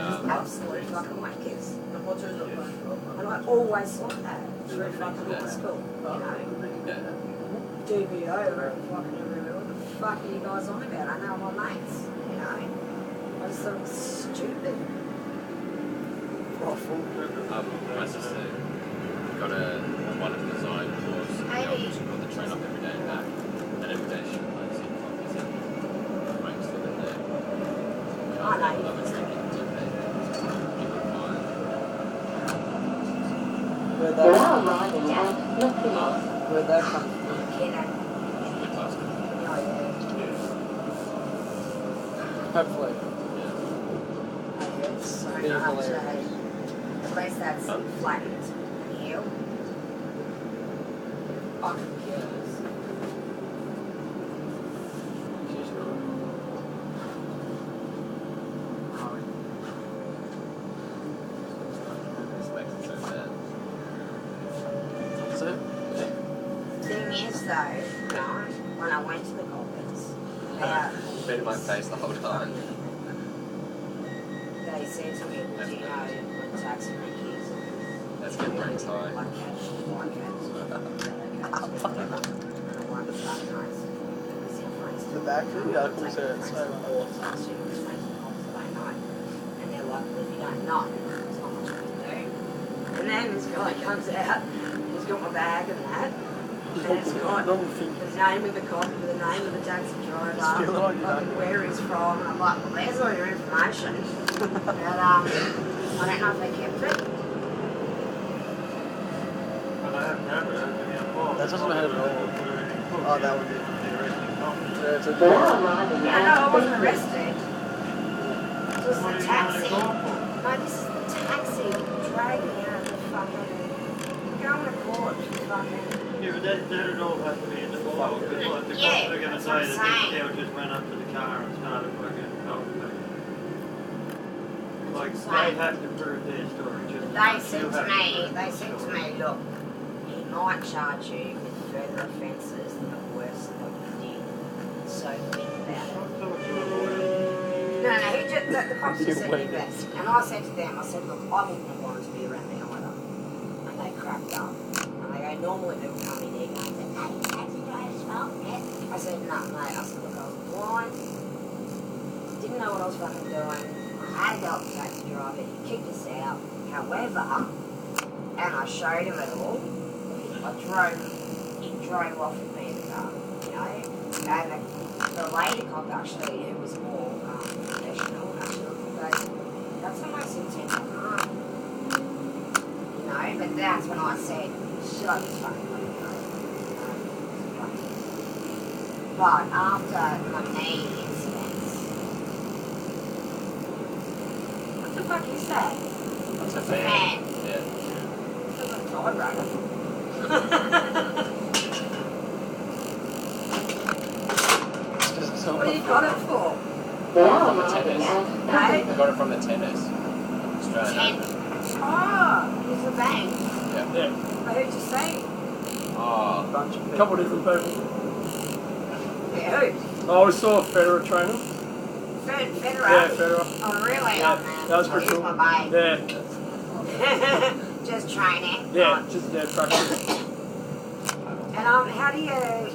just absolute fucking wankers. And I always thought that through fucking high school, you know. DBO or fucking everywhere. What the fuck are you guys on about? I know my mates, you know. I just thought it was stupid. My sister got a design course. Hey. She got the train up every day and back. And every day she like see coffees and ranks living there. I know. Love a drink and do that. Where We're now arriving at Nottingham. Where'd that come from? Hopefully. At least that's flattened heel. On computers. That's it? Thing is though, right, when I went to the conference, Been in my face the whole time. they said to me, do you know what taxi rank is? That's good brain time. Black cats, white cats, whatever. And I wanted to start nice. The back room? Yeah, of course, it's so And they're like, well, if you don't know, there's not much we can do. And then this guy comes out, he's got my bag and that. And it's got the name of the cop, the name of the taxi driver, fucking where he's from. And I'm like, well, there's all your information. But I don't know if they kept it. That doesn't hurt at all. Oh, that would be. Yeah, it's a We're now arriving Yeah, no, I at wasn't Nottingham. arrested. It was the taxi. No, this is the taxi dragging out the fucking. Going to court for fucking. Yeah, but that'd all have to be in the file, because like the Yeah, cops are going to that's what say I'm that saying. the girl just went up to the car and started fucking talking. Like, they have to prove their story. Just They you said to have me, prove they your said to story. me, look, he might charge you with further offences than the worst that you did. So think about it. I'm talking to a lawyer. No, he just, the cops You just said wait. that. And I said to them, I said, look, I wouldn't have wanted to be around there either. And they cracked up. And they go, normally people come in here going, hey, taxi driver's fault, yeah. I said, no, mate. I said, look, I was blind. Didn't know what I was fucking doing. I had to go up to the taxi driver. He kicked us out. However, and I showed him it all. He drove off with me in the car, you know. And the lady cop actually, who was more professional, actually goes, that's the most intense harm. You know, but that's when I said, shut this fucking fucking mouth. But after my knee incidents, what the fuck is that? That's a Fan. fan. Yeah. It's a typewriter. It's just so What have you got it for? We're now From the arriving tennis. at Hey? I got it from the tennis. Australian Open. Oh, here's the bank. Yeah. Yeah, I heard you say. Oh. bunch of people. Couple different people. Yeah, who? Oh, we saw Federer training. Federer. Yeah, Federer. Oh, really? Yeah, Oh, man. that was pretty Here's cool. my mate. Yeah, Just training. yeah, just practice. And how do you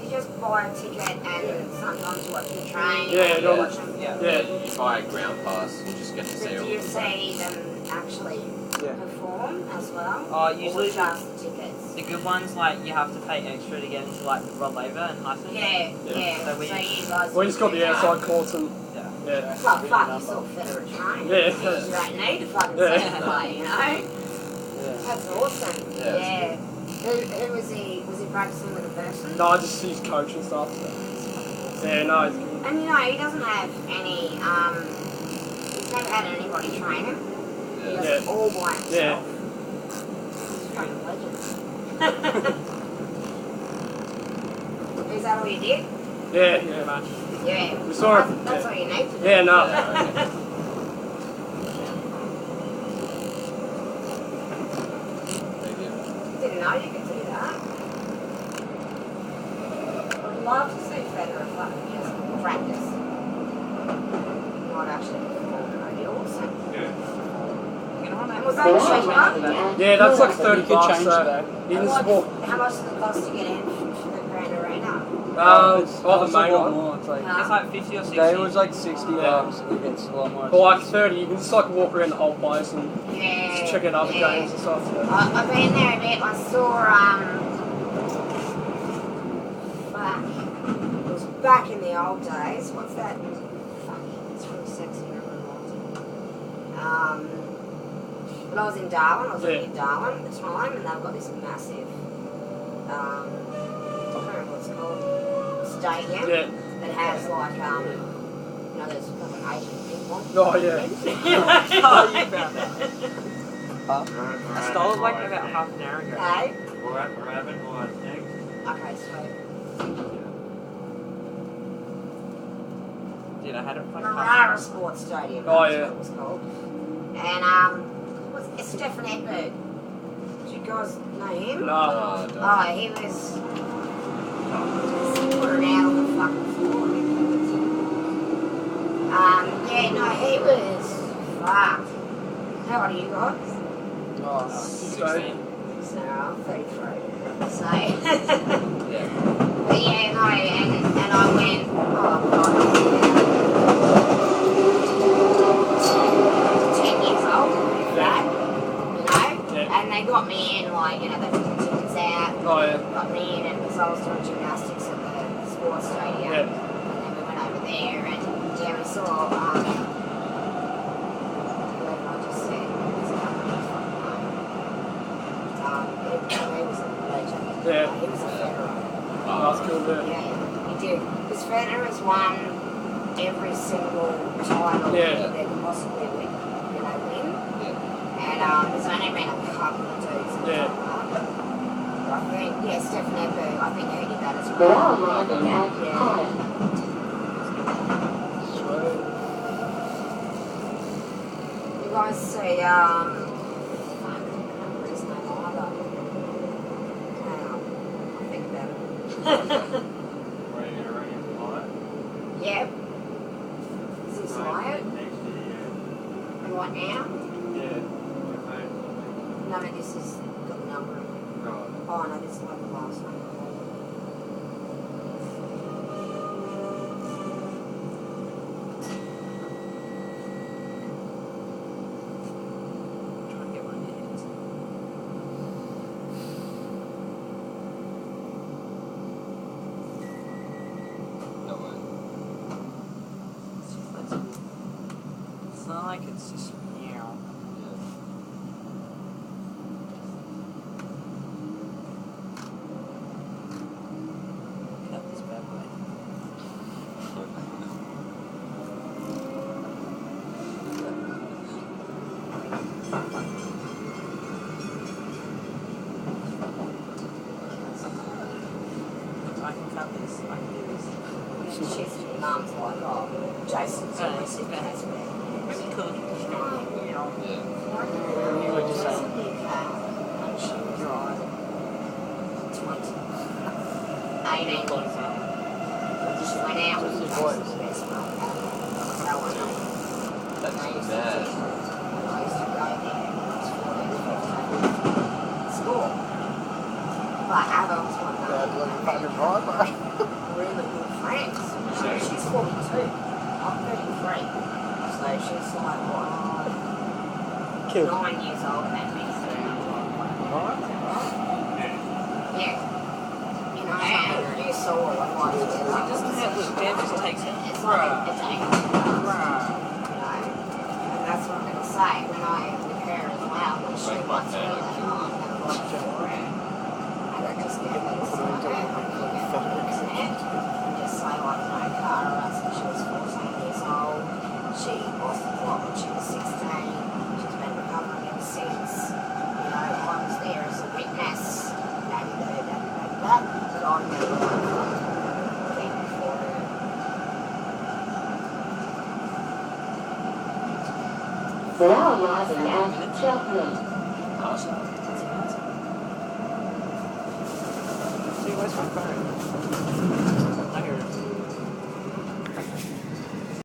just buy a ticket and sometimes watch the train? Yeah, or don't- watch them? Yeah, You buy a ground pass, you just get to So see do all you the see them actually Yeah. perform as well? Usually or just the tickets? the good ones, like, you have to pay extra to get into, like, the Rod Laver and Heisen. Yeah, yeah. So we- So you guys. we just got the outside courts and Yeah. yeah. Well, fuck, you saw Federer train. Yeah. You don't need to fucking Yeah. see him play, you know? Yeah. That's awesome. Yeah, Yeah. Who was he? Was he practicing with a person? No, I just his coach and stuff. Yeah, no, it's good. And you know, he doesn't have any, he's never had anybody train him. He does it Yeah. all by himself. Yeah. He's a fucking legend. Is that all you did? Yeah, man. Yeah. We saw it. That's Yeah. all you need to do. Yeah, no. Didn't know you could do that. I'd love to see Federer fucking just practice. And was that cheaper? Yeah, that's like You 30 could bucks. change So that. you can How support. much does it cost to get in from the Grand Arena? Oh, the main one. More. It's like, It's like 50 or 60. they was like 60 Yeah. bucks. It gets a lot more. For like 30, you can just like walk around the whole place and Yeah. just check out other yeah. games and stuff. I've been there a bit. I saw fuck. It was back in the old days. What's that? Fuck. It's really sexy. I really want it. When I was in Darwin, I was living in Darwin at the time, and they've got this massive. I can't remember what it's called. Stadium. Yeah. That has like you know, there's fucking Asian people. Oh yeah. Oh, you found that. Huh? I stole it like about half an hour ago. Okay. Rabbit was next. Okay, sweet. Dude, I had it like Marara Sports Stadium. Oh, that's yeah. what it was called. And it's Stefan Edberg. Do you guys know him? No. Oh, he was putting out on the fucking floor. Yeah, no, he was fucked. How old are you guys? Oh, 16. So I'm 33. So Yeah. but yeah, no, and I went, oh god, 10 years old, if that, you know? Yeah. And they got me in, like, you know, they took the tickets out, Oh yeah. got me in, and because I was doing gymnastics at the sports stadium, Yeah. and then we went over there, and yeah, we saw, whoever I just said, it's a company, he was a legend. Yeah. He was a Federer. Oh, that's cool. Yeah. Yeah, he did. Because Federer's won every single title Yeah. that they could possibly win. And there's only been a couple of dudes that Yeah. have done that. But I think, yeah, Stefan Edberg, I think he did that as Now well. landing at Yeah. Hyde. You guys see, fuck, I can't remember his name either. Hang on, I'll think about it. Ready to run your flight? Yep. Is he Sliot? Next year, And what now? yeah. No, no, this is got the number. Right. Oh no, this is like the last one. Trying to get one of your hands. No way. It's not like it's just meow. Cut this bad boy. I can cut this. I can do this. She's mum's like, oh, Jason's always sick of us. Maybe cook. Yeah. What'd you say? You're on. 18 years old. Just went out with Just your Jason's boys. best mate. So I know. That's I used to bad. teach them. I used to go there. It was 14, 15. School. But adults one Yeah, night. like fucking right, bro. Really good friends. So she's 42. I'm 33. So she's like, what? Kid. 9 years old and that means Right? yeah. You know, and you saw what I was It doesn't have, look, Dan just takes it. It's like a tank. You know, and that's what I'm going to say when I with her as well. When she Like wants that. me, I'm going to watch her around. And I just get this and just say like my car runs and she was 14 years old. She lost the plot when she was 16. She's been recovering ever since. You know, I was there as a witness. But I'm going to thing for her. Now arriving at Cheltenham. Awesome. See, where's my phone?